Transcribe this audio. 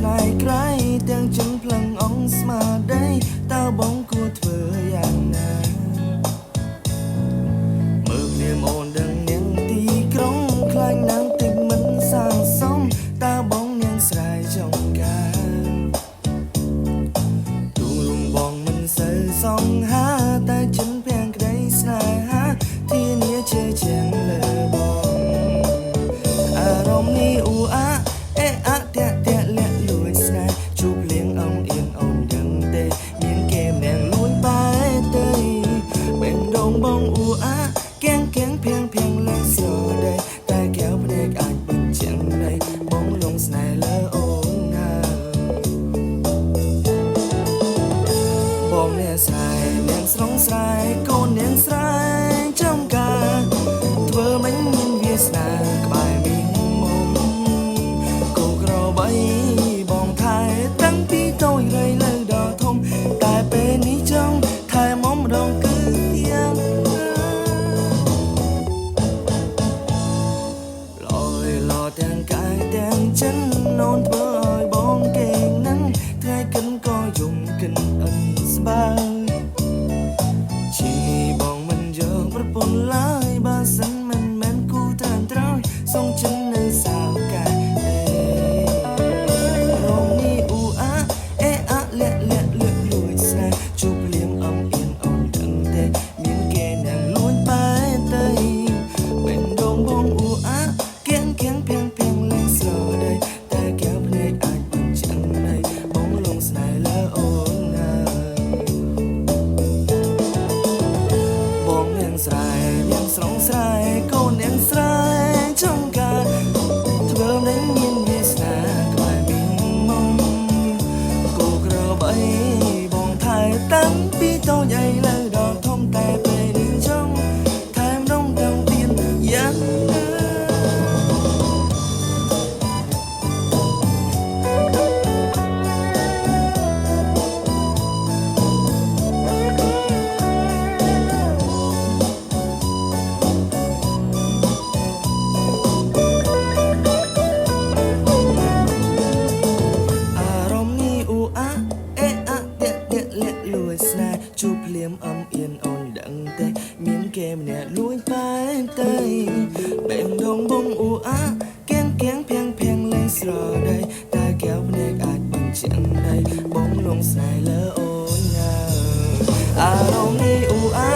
ស្នេហ៍ក្រៃទាំងជន់ផ្លឹងអង្គស្មារតីតើបងគួរធ្វើយ៉ាងណាមើលភ្លាមអូនដឹងនាងទីក្រុងខ្លាញ់ណាស់តិចមិនសាងសមតើបងនាងស្រ័យចង់ការទូរំបងមិនសូវសងហាតែជន់ភាំងក្តីស្នេហាធានាជឿជាក់លើបងអារម្មណ៍នេះអ៊ូអាអេអាតាក់តាក់លាក់លួចស្នេហ៍ជួបលៀងអងអៀនអូនដឹងទេមានគេម្នាក់លួចបែរទៅបេះដូងបងអ៊ូអាកៀងកៀងភាំងភាំងលើស្រដីតែកែវភ្នែកអាចបញ្ជាក់នៃបងលងស្នេហ៍លើអូនហើយបងអ្នកស្រ័យនាងស្រងស្រ័យកូននាងស្រ័យចំការធ្វើមិនមានវាសនាក្បែរមានមុំគូក្របីបងថែតាំងពីតូចរៃលើដល់ធំតែពេលនេះចង់ថែមកម្ដងគឺយ៉ាងលយលទាំងកាយទាំងចិត្តនោនធ្វើឲ្យបងគេងនឹងថ្ងៃកិនក៏យំកិនអិនស្បើជីបងមិនយកប្រពន្ធឡើយបើសិនមិនមែនគូត្រឹមត្រូវសុំចិននៅសាវការងនេះអ៊ូអាអេអាលាក់លាក់លឿនលួចស្នេហ៍ជួបភ្លៀងអំអៀនអូនដឹងទេមានគេណាំងលួចបែរទៅបេះដូងបងអ៊ូអាកៀងកៀងភាំងភាំងលេងស្រដីតែកែវភ្នែកអាចបញ្ជាក់នៃបងលងស្នេហ៍លើអូនបងនាងស្រ័យនាងស្រងស្រ័យកូននាងស្រ័យចង់ការធ្វើមិនមានវាសនាក្បែរមានមុំគូក្របីបងថែតាំងពីតូចឯលើដល់ធំតែពេលនេះចង់ថែមដងទាំងទៀនយ៉ាងណាជួបភ្លាមអំអៀនអូនដឹងទេមានគេម្នាក់លួចបែរទៅបេះដូងបងអ៊ូអាកៀងកៀងភាំងភាំងលេងស្រដីតែកែវភ្នែកអាចបញ្ជាក់នៃបងលងស្នេហ៍លើអូនណាអារម្មណ៍នេះអ៊ូអា